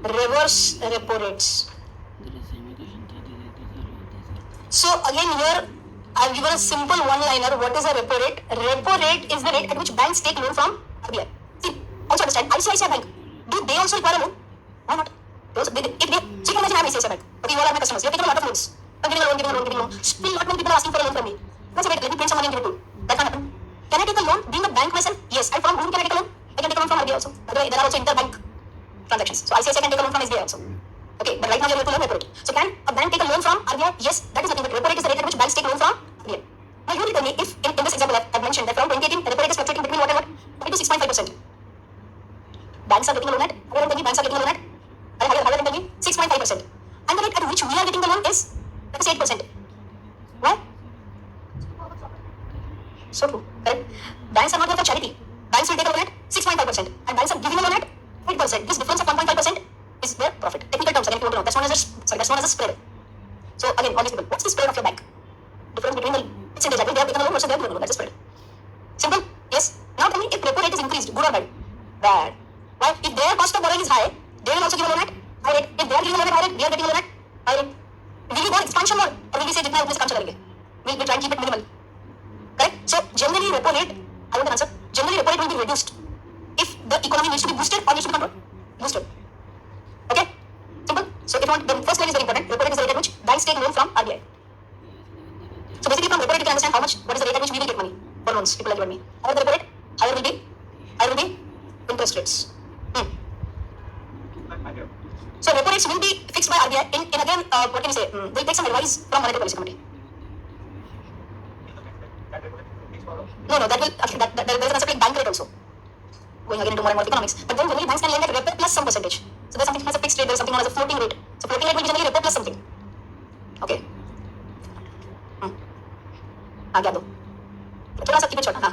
reverse repo rates. So again here I've given a simple one-liner. What is a repo rate? Repo rate is the rate at which banks take loan from RBI. See, also understand, ICICI Bank, do they also require a loan? Why not? So you can imagine I'm ICICI Bank. Okay, you all are my customers. You're taking a lot of loans. I'm giving a loan, giving a loan, giving a loan. Still not many people are asking for a loan from me. Let's say, wait, let me print some money and give it to you. That can't happen. Can I take a loan being a bank myself? Yes. And from whom can I take a loan? I can take a loan from RBI also. By the way, there are also interbank transactions. So ICICI can take a loan from SBI also. Okay, but right now we are going to learn repo rate. So can a bank take a loan from RBI? Yes, that is nothing but repo rate is the rate at which banks take loan from RBI. Now you tell me if in this example I've mentioned that from 2018 the repo rate is fluctuating between what and what? 6.5%. Banks are getting a loan at, higher than me, banks are getting a loan at, higher than me, 6.5%. And the rate at which we are getting the loan is, that is 8%. Why? So true, correct? Banks are not here for charity. Banks will take a loan at 6.5%. And banks are giving a loan at 8%. This difference of 1.5% is their profit. Technical terms, again, if you want to know. That's known as a spread. So again, all these people, what's the spread of your bank? Difference between the percentage at which they have taken a loan versus they have given a loan. That's the spread. Simple? Yes. Now tell me if repo rate is increased, good or bad? Bad. Why? If their cost of borrowing is high, they will also give a loan at high rate. If they are giving a loan at high rate, we are getting a loan at high rate. Will we go expansion mode or will we say jitna hai utne se काम चला लेंगे? We'll try and keep it minimal. Correct? So generally repo rate, I want an answer. Generally repo rate will be reduced if the economy needs to be boosted or needs to be controlled. Boosted. Okay? Simple. So if you want, the first line is very important. Repo rate is the rate at which banks take loan from RBI. So basically from repo rate you can understand how much, what is the rate at which we will get money for loans, people like you and me. Higher the repo rate, higher will be interest rates. So repo rates will be fixed by RBI in again, what can you say? They'll take some advice from monetary policy committee. No, that will, okay, there is an aspect like bank rate also. Going again into more and more economics. But then generally banks can lend at repo plus some percentage. So there's something known as a fixed rate, there's something known as a floating rate. So floating rate will be generally repo plus something. Okay. आ गया दो थोड़ा सा keep it short हाँ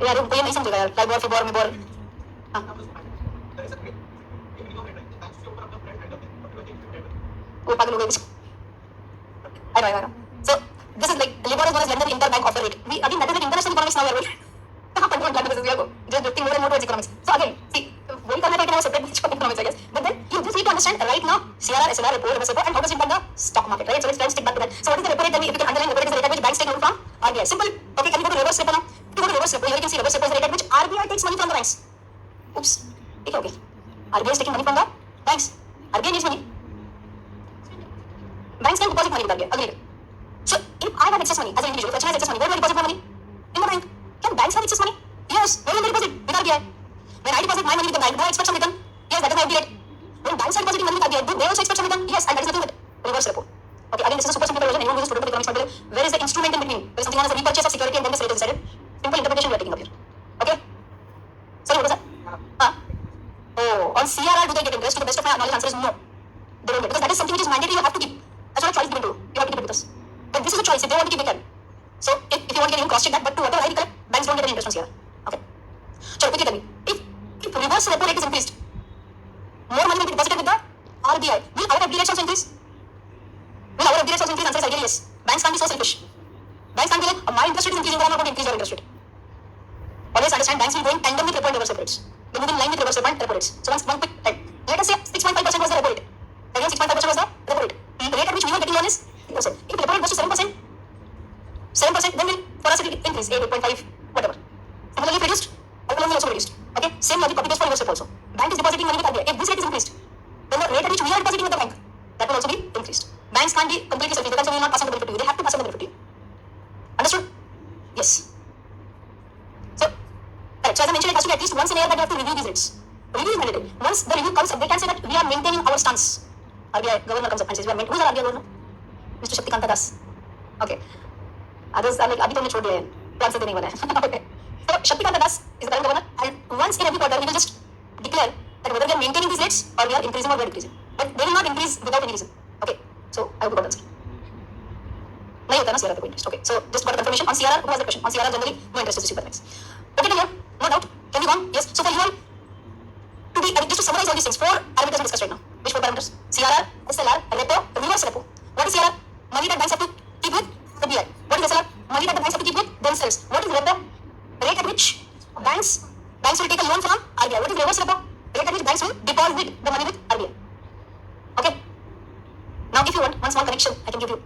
यार उनको ये नहीं समझेगा यार लाइबोर फिबोर मिबोर हाँ वो पागल हो गए I know so this is like LIBOR is known as lender interbank offer rate we again that is like international economics now we are going we are just drifting more and more towards economics so again see we can have a separate niche of economics I guess but then you just need to understand right now CRR, SLR, repo, reverse repo and how does it impact the stock market right so let's try to stick back to that so what is the repo rate then if you can underline repo rate is the rate at which banks take loan from RBI simple okay can you go to reverse repo now if you go to reverse repo here you can see reverse repo is the rate at which RBI takes money from the banks oops okay RBI is taking money from the banks RBI needs money banks can deposit money with RBI agreed so if I have excess money as an individual if I have excess money where do I deposit my money in the bank can banks have excess money yes where will they deposit with RBI when I deposit my money with the bank do I expect some return yes that is my FD rate when banks are depositing money with RBI do they also expect some return yes and that is nothing but reverse repo okay again this is a super simple version anyone who is a student of economics might where is the instrument in between there is something known as the repurchase of security and then this rate is decided simple interpretation we are taking up here okay sorry what was that oh on CRR do they get interest to the best of my knowledge answer is no they don't get because that is something which is mandatory you have to keep that's not a choice given to you you have to keep it with us but this is a choice if they want to keep it can so if you want to get in cross check that but to whatever I recollect banks don't get any interest on CRR okay so quickly tell me if reverse repo rate is increased more money will be deposited with the RBI will our FD rates also increase will our FD rates also increase answer is ideally yes banks can't be so selfish banks can't be like my interest rate is increasing but I'm not going to increase your interest rate always understand banks will go in tandem with repo and reverse repo rates they move in line with reverse repo and repo rates so one quick type let us say 6.5% was the repo rate again 6.5% was the repo rate the rate at which we were getting loan is 8% if repo rate goes to 7% then will for us it will increase 8.5 whatever similarly if reduced our loan will also reduced okay same logic copy paste for reverse repo also bank is depositing money with RBI if this rate is increased then the rate at which we are depositing with the bank that will also be increased banks can't be completely selfish they will not pass on the benefit to you they have to pass on the benefit to you understood yes so right so as I mentioned it has to be at least once in a year that you have to review these rates review is mandatory once the review comes up they can say that we are maintaining our stance RBI governor comes up and says we are maintaining who's our RBI governor Mr. Shaktikanta Das okay others are like अभी तो हमने छोड़ दिया है तो answer देने वाला है okay so Shaktikanta Das is the current governor and once in every quarter he will just declare that whether we are maintaining these rates or we are increasing or we are decreasing but they will not increase without any reason okay so I hope you got the answer नहीं होता ना CRR पे कोई interest okay so just got a confirmation on CRR who has the question on CRR generally no interest is received by banks okay clear no doubt can we go on yes so for you all to be just to summarize all these things 4 parameters we discussed right now which 4 parameters CRR SLR repo reverse repo what is CRR money that banks have to keep with RBI what is SLR money that the banks have to keep with themselves what is repo rate at which banks will take a loan from RBI. What is reverse repo? Rate at which banks will deposit the money with RBI. Okay. Now, if you want one small connection, I can give you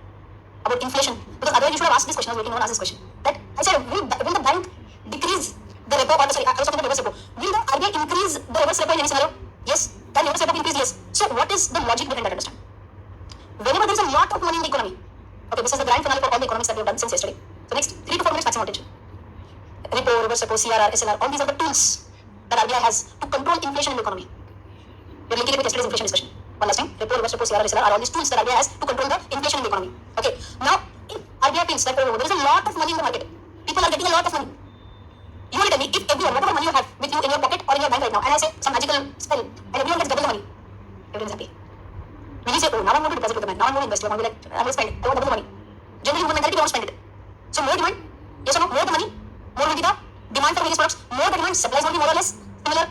about inflation, because otherwise you should have asked this question. I was waiting no one asked this question. That I said, will the bank decrease the repo, or sorry, I was talking about reverse repo. Will the RBI increase the reverse repo in any scenario? Yes. Can reverse repo increase? Yes. So what is the logic behind that? Understand? Whenever there is a lot of money in the economy, okay, this is the grand finale for all the economics that we have done since yesterday. So next 3 to 4 minutes maximum attention. Repo, reverse repo, CRR, SLR, all these are the tools that RBI has to control inflation in the economy. We are linking it with yesterday's inflation discussion. One last time, repo, reverse repo, CRR, SLR are all these tools that RBI has to control the inflation in the economy. Okay, now if RBI feels that there is a lot of money in the market, people are getting a lot of money. You will tell me, if everyone, whatever money you have with you in your pocket or in your bank right now, and I say some magical spell, and everyone gets double the money, everyone is happy. Will you say, oh, now I'm going to deposit with the bank, now I'm going to invest, I'm going to spend, I want double the money. Generally, human mentality, we want to spend it. So more demand, yes or no, more the money, more will be the demand for various products, more the demand, supplies will be more or less similar.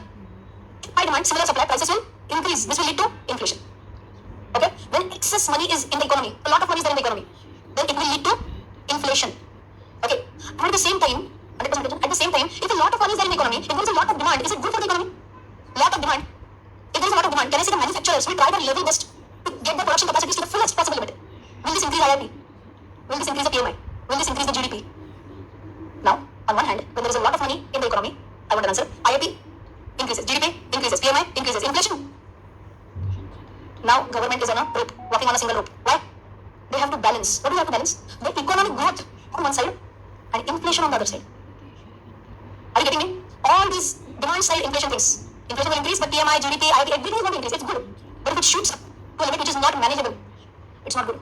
High demand, similar supply, prices will increase. This will lead to inflation. Okay? When excess money is in the economy, a lot of money is there in the economy, then it will lead to inflation. Okay? And at the same time, if a lot of money is there in the economy, if there is a lot of demand, is it good for the economy? Lot of demand. If there is a lot of demand, can I say the manufacturers will try their level best to get the production capacities to the fullest possible limit? Will this increase IIP? Will this increase the PMI? Will this increase the GDP? Now, on one hand, when there is a lot of money in the economy, I want an answer. IIP increases, GDP increases, PMI increases, inflation. Now, government is on a rope, walking on a single rope. Why? They have to balance. What do you have to balance? The economic growth on one side and inflation on the other side. Are you getting me? All these demand side inflation things. Inflation will increase, but PMI, GDP, IIP, everything is going to increase. It's good. But if it shoots up to a limit which is not manageable, it's not good.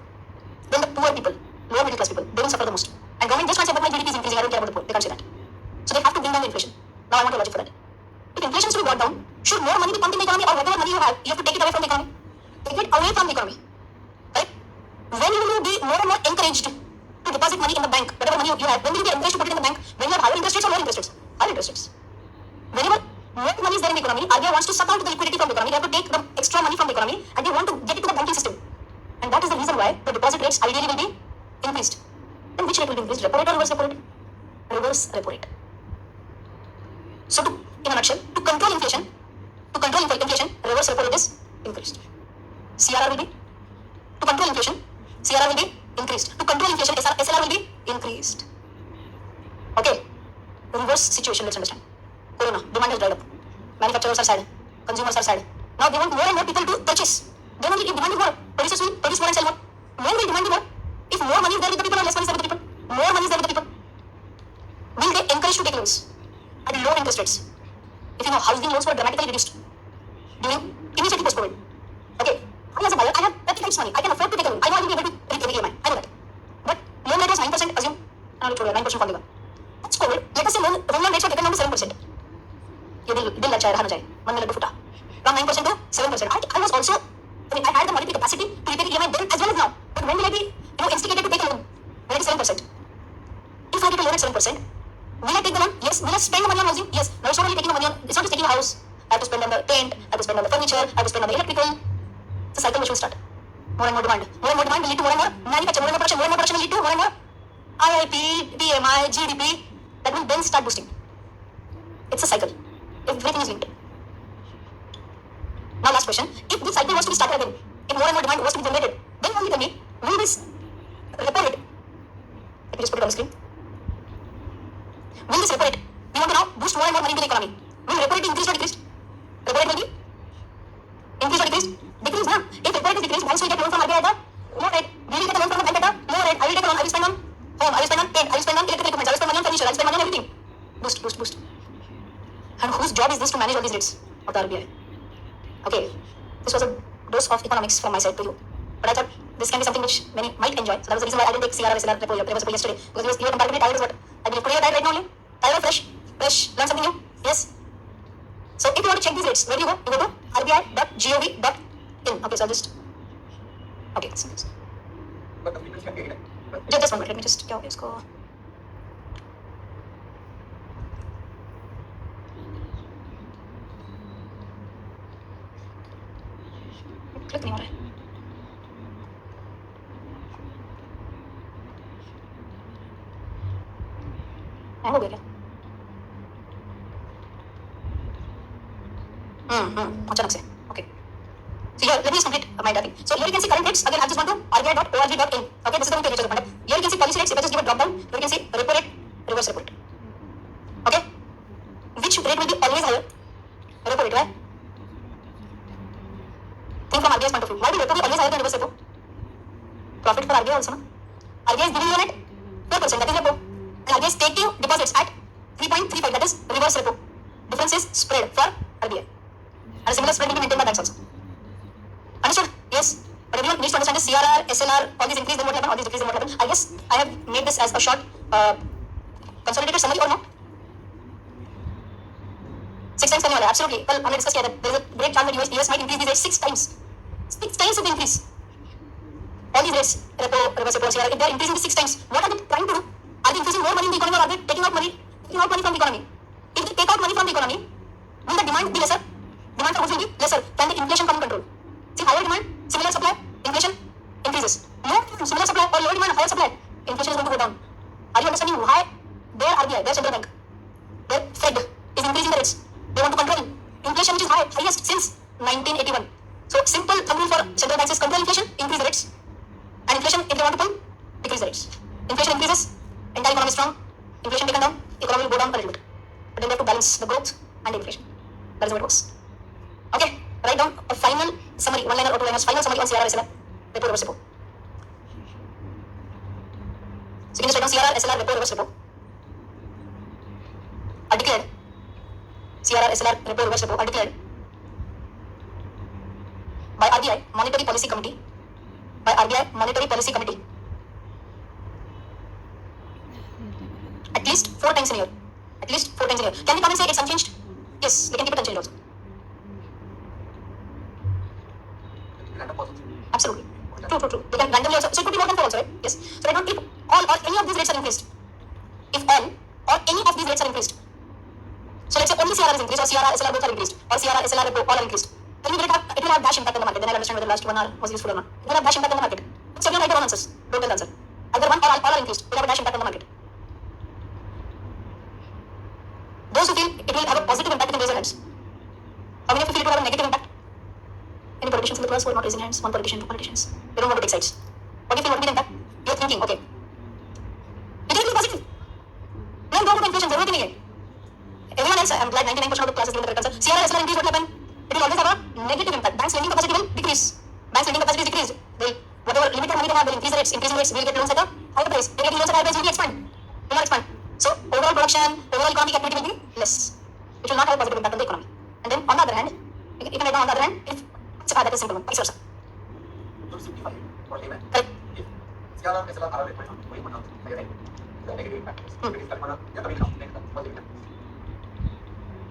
Then the poor people, lower middle class people, they will suffer the most. And government just can't say, but my GDP is increasing, I don't care about the poor. They can't say that. So they have to bring down the inflation. Now I want a logic for that. If inflation is to be brought down, should more money be pumped in the economy, or whatever money you have to take it away from the economy? Take it away from the economy. Right? When will you be more and more encouraged to deposit money in the bank, whatever money you have? When will you be encouraged to put it in the bank? When you have higher interest rates or lower interest rates? Higher interest rates. Whenever more money is there in the economy, RBI wants to suck out the liquidity from the economy. They have to take the extra money from the economy and they want to get it to the banking system. And that is the reason why the deposit rates ideally will be increased. Then which rate will be increased? Repo rate or reverse repo rate? Reverse repo rate. So in a nutshell, to control inflation, reverse repo rate is increased. CRR will be, to control inflation, CRR will be increased. To control inflation, SLR will be increased. Okay. Reverse situation, let's understand. Corona, demand has dried up. Manufacturers are sad. Consumers are sad. Now they want more and more people to purchase. Then only if demand is more, producers will produce more and sell more. When will demand be more? If more money is there with the people or less money is there with the people? More money is there with the people. Will they encourage to take loans at low interest rates? If you know, housing loans were dramatically reduced during immediately post-COVID. Okay, I as a buyer, I have 30 times money. I can afford to take a loan. I know I will be able to repay the EMI. I know that. But loan rate was 9%, assume. I will tell you, 9% formula. That's COVID. Let us say loan rates were taken down to 7%. ये दिल लग जाए, रहा ना जाए, मन में लड्डू फुटा. From 9% to 7%. I was also, I had the monetary capacity to repay the EMI then as well as now. But when will I be, instigated to take a loan? When it is 7%. If I take a loan at 7%, will I take the loan? Yes. Will I spend the money on housing? Yes. Now it's not only taking the money on, it's not just taking a house. I have to spend on the paint, I have to spend on the furniture, I have to spend on the electrical. It's a cycle which will start. More and more demand. More and more demand will lead to more and more manufacture, more and more production. More and more production will lead to more and more IIP, PMI, GDP. That will then start boosting. It's a cycle. Everything is linked. Now last question. If this cycle was to be started again, if more and more demand was to be generated, then only tell me, will this repo rate, let me just put it on the screen. Will this repo rate, we want to now boost more and more money into the economy. Will repo rate be increased or decreased? Repo rate will be increased or decreased? Decreased, na? If repo rate is decreased, banks will get loan from RBI at a low rate. We will get a loan from the bank at a low rate. I will take a loan, I will spend on home, I will spend on paint, I will spend on electrical equipment, I will spend money on furniture, I will spend money on everything. Boost, boost, boost. And whose job is this to manage all these rates of the RBI? Okay, this was a dose of economics from my side to you. But I thought this can be something which many might enjoy. So that was the reason why I didn't take CRR, SLR, repo yesterday. Because you were comparatively tired is what I believe. Today you are tired right now only? Tired or fresh? Fresh? Learn something new? Yes? So if you want to check these rates, where do you go? You go to rbi.gov.in. Okay, so I'll just... Okay, so just one minute. Let me just... Okay, let's go. Click नहीं हो रहा है. Hang हो गया क्या? अचानक से. Okay. So here, let me just complete my typing. So here you can see current rates. Again, I just want to rbi.org.in. Okay, this is the one page which is opened up. Here you can see policy rates. If I just give a drop down, here you can see repo rate, reverse repo rate. Okay. Which rate will be always higher? Repo rate, right? Think from RBI's point of view. Why will repo be always higher than reverse repo? Profit for RBI also, no? RBI is giving you at 4%, that is repo. And RBI is taking deposits at 3.35, that is reverse repo. Difference is spread for RBI. And a similar spread will be maintained by banks also. Understood? Yes. But everyone needs to understand the CRR, SLR, all these increase, then what happen, all these decrease, then what happen. I guess I have made this as a short consolidated summary or not? 6 times करने वाला है. Absolutely. कल हमने discuss किया था. There is a great chance that US might increase these rates 6 times. 6 times of increase. All these rates, repo, reverse repo, CRR, if they are increasing 6 times, what are they trying to do? Are they increasing more money in the economy or are they taking out money from the economy? If they take out money from the economy, will the demand be lesser? Demand for goods will be lesser. Can the inflation come in control? See, higher demand, similar supply, inflation increases. Lower demand, similar supply, or lower demand, higher supply, inflation is going to go down. Are you understanding why their RBI, their central bank, their Fed is increasing the rates? They want to control inflation, which is highest since 1981. So, simple thumb rule for central banks is control inflation, increase the rates. And inflation, if they want to pull, decrease the rates. Inflation increases, entire economy is strong. Inflation taken down, economy will go down a little bit. But then they have to balance the growth and the inflation. That is how it works. Okay, write down a final summary, one liner or two liners, final summary on CRR, SLR, repo, reverse repo. So you can just write down CRR, SLR, repo, reverse repo. Are declared. CRR, SLR, repo, reverse repo are declared by RBI Monetary Policy Committee. By RBI Monetary Policy Committee. At least 4 times in a year. At least 4 times in a year. Can we come and say it's unchanged? Yes, we can keep it unchanged also. Absolutely. True. They can randomly also. So it could be more than 4 also, right? Yes. So I don't if all or any of these rates are increased. If all or any of these rates are increased. So let's say only CRR is increased or CRR, SLR both are increased or CRR, SLR, repo all are increased. Then it will have dash impact on the market. Then I'll understand whether the last 1 hour was useful or not. It will have dash impact on the market. So you write your own answers. Don't tell the answer. Either one or all are increased. It will have a dash impact on the market. Those who feel it will have a positive impact, you can raise your hands. How many of you feel it will have a negative impact? Any politicians in the class who are not raising hands? One politician, 2 politicians. They don't want to take sides. What do you feel? What will be the impact? You're thinking, okay. It will be positive. No, don't go to inflation. Zero नहीं है. Everyone else, I'm glad 99% of the class is given the correct answer. CRR, SLR increase, what will happen? It will always have a negative impact. Banks lending capacity will decrease. Banks lending capacity is decreased. They'll, whatever limited money they have, they'll increase the rates. Increasing rates, we'll get loans at a higher price. They get loans at a higher price, will be expand. Will not expand. So overall production, overall economic activity will be less. It will not have a positive impact on the economy. And then on the other hand, you can write down on the other hand, if that is simple one, vice versa. Correct. CRR, SLR, RR, the negative impact.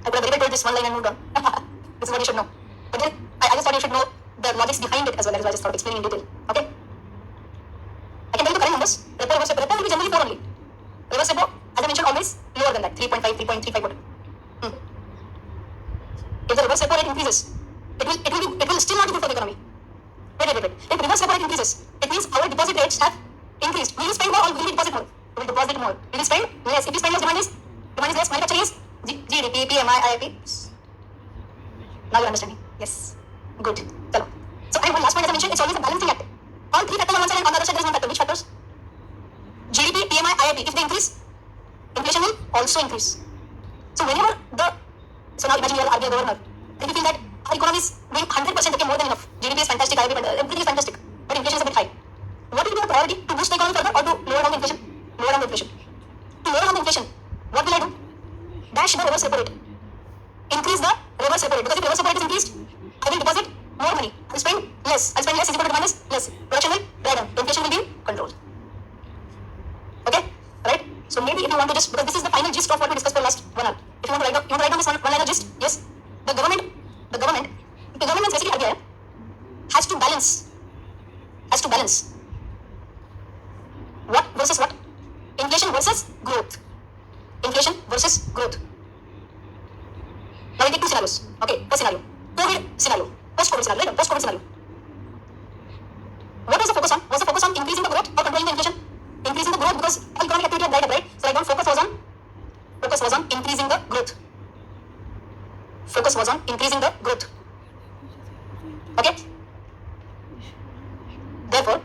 I could have very well told this one line and moved on. This is what you should know. But then I just thought you should know the logics behind it as well. That is why I just thought of explaining in detail. Okay? I can tell you the correct numbers. Repo, reverse repo. Repo will be generally 4 only. Reverse repo, as I mentioned, always lower than that. 3.5, 3.35 what? If the reverse repo rate increases, it will still not be good for the economy. Wait. If reverse repo rate increases, it means our deposit rates have increased. We will spend more or we will deposit more? We will deposit more. We will spend less. If we spend less, demand is less. Manufacturing is GDP, PMI, IIP. Now you're understanding. Yes. Good. Chalo. So and one last point as I mentioned, it's always a balancing act. All 3 factors on one side and on the other side there is one factor. Which factors? GDP, PMI, IIP. If they increase, inflation will also increase. So whenever so now imagine you are RBI governor. If you feel that our economy is doing 100%, okay, more than enough. GDP is fantastic, IIP fantastic, everything is fantastic, but inflation is a bit high. What will be the priority? To boost the economy further or to lower down the inflation? Lower down the inflation. To lower down the inflation, what will I do? Dash the reverse repo rate. Increase the reverse repo rate. Because if reverse repo rate is increased, I will deposit more money. I will spend less. I will spend less is equal to demand is less. Production will die down. Inflation will be in control. Okay? Right? So maybe if you want to just, because this is the final gist of what we discussed for last 1 hour. If you want to write down this one liner gist, yes. The government means basically RBI has to balance what versus what? Inflation versus growth. Inflation versus growth. Now we take 2 scenarios. Okay, first scenario. COVID scenario. Post-COVID scenario. Right? Post-COVID scenario. What was the focus on? Was the focus on increasing the growth or controlling the inflation? Increasing the growth because economic activity had dried up, right? So I don't focus was on increasing the growth. Focus was on increasing the growth. Okay. Therefore,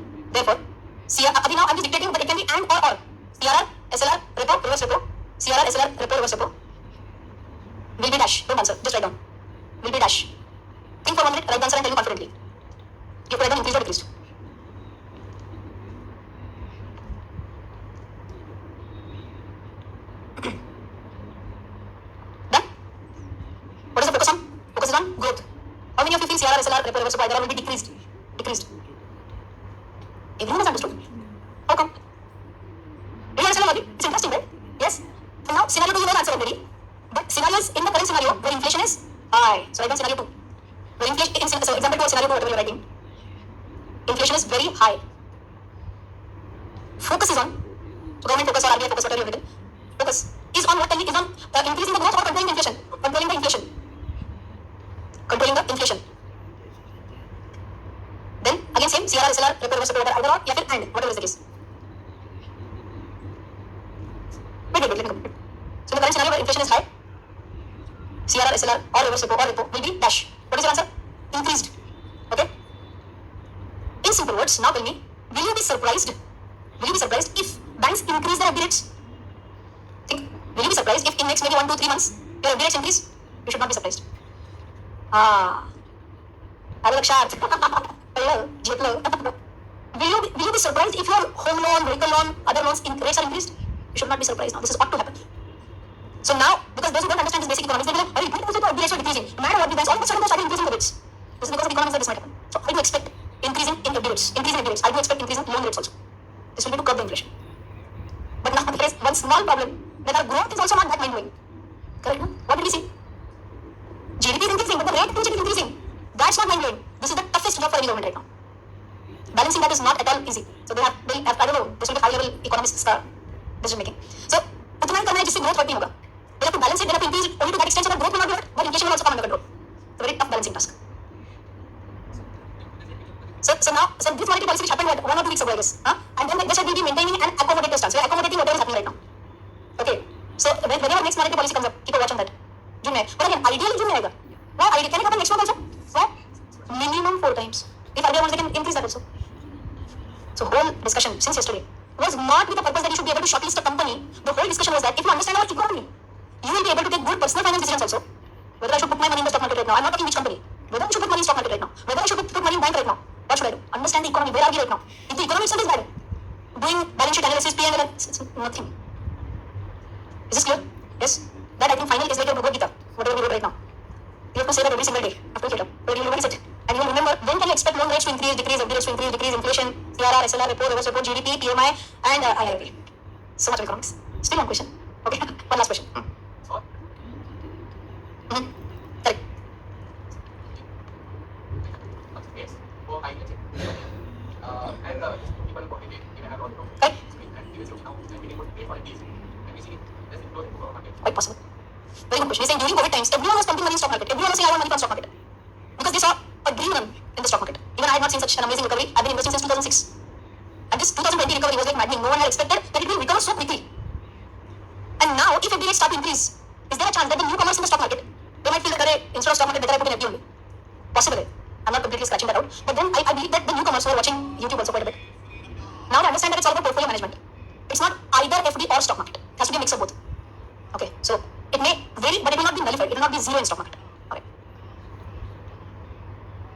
अभी now I'm just dictating, but it can be and or. CRR, SLR, repo, reverse repo. CRR, SLR, repo, reverse repo. Will be dash. Don't answer. Just write down. Will be dash. Think for 1 minute. Write the answer and tell you confidently. You could either increased or decreased. Done? What is the focus on? Focus is on growth. How many of you feel CRR, SLR, repo, reverse repo either will be decreased? Decreased. Everyone has understood. How come? Do you understand logic? It's interesting, right? Yes. So now scenario 2 you know the answer already. But scenarios in the current scenario where inflation is high. So write down scenario 2. Where inflation, so example 2 or scenario 2, whatever you're writing. Inflation is very high. Focus is on. So government focus or RBI focus, whatever you're written. Focus is on what? Is on increasing the growth or controlling the inflation. Controlling the inflation. Controlling the inflation. Then again same CRR, SLR, repo, reverse repo, either or, या फिर and, whatever is the case. Wait, let me complete. So in the current scenario where inflation is high, CRR, SLR or reverse repo or repo will be dash. What is your answer? Increased. Okay. In simple words, now tell me, will you be surprised? Will you be surprised if banks increase their FD rates? Think. Will you be surprised if in next maybe 1, 2, 3 months your FD rates increase? You should not be surprised. Hello, Lakshat. Hello, Jitlo. Will you be surprised if your home loan, vehicle loan, other loans rates are increased? You should not be surprised now. This is ought to happen. So now, because those who don't understand this basic economics, they will like, why is the rates are decreasing? No matter what the banks, all of a sudden they started increasing the rates. This is because of economics that this might happen. So I do expect increasing in FD rates. Increasing FD rates. I do expect increasing loan rates also. This will be to curb the inflation. But now there is one small problem that our growth is also not that mind-blowing. Correct? No? What did we see? GDP is increasing, but the rate is increasing. That's not mind-blowing. This is the toughest job for any government right now. Balancing that is not at all easy. So they have I don't know, this will be high-level economists decision making. So उतना ही करना है जिससे growth बढ़ नहीं होगा. They have to balance it. They have to increase it only to that extent so that growth will not be hurt, but inflation will also come under control. It's a very tough balancing task. So now, this monetary policy which happened 1 or 2 weeks ago, I guess, and then they said we'll be maintaining an accommodative stance. We are accommodating whatever is happening right now. Okay. So whenever next monetary policy comes up, keep a watch on that. June में. But again, ideally June में आएगा. Now, can it happen next month also? So, minimum 4 times. If RBI wants, they can increase that also. So whole discussion since yesterday was not with the purpose that you should be able to shortlist a company. The whole discussion was that if you understand our economy, you will be able to take good personal finance decisions also. Whether I should put my money in the stock market right now, I'm not talking which company. Whether I should put money in stock market right now, whether I should put money in bank right now, what should I do? Understand the economy. Where are we right now? If the economy itself is bad, doing balance sheet analysis, P&L, it's nothing. Is this clear? Yes. That I think final is like your Bhagavad Gita, whatever we wrote right now. You have to say that every single day after you get up. But you will revise it. And you will remember when can you expect loan rates to increase, decrease, FD rates to increase, decrease, inflation, CRR, SLR, repo, reverse repo, GDP, PMI, and IRP. So much of economics. Still one question. Okay. One last question. Correct. Yes. So I get it. And people probably even have also. Correct. And you will now and we able to pay for it. And we see this is going to go market. Quite possible. Very good question. He's saying during COVID times, everyone was pumping money in stock market. Everyone was saying I want money from stock market. Because they saw a dream run in the stock market. Even I had not seen such an amazing recovery. I've been investing since 2006. And this 2020 recovery was like maddening. No one had expected that it will recover so quickly. And now, if FD rates start to increase, is there a chance that the newcomers in the stock market, they might feel that instead of stock market, better I put in FD only? Possible. I'm not completely scratching that out. But then I believe that the newcomers who are watching YouTube also quite a bit, now they understand that it's all about portfolio management. It's not either FD or stock market. It has to be a mix of both. Okay, so it may vary, but it will not be nullified. It will not be zero in stock market.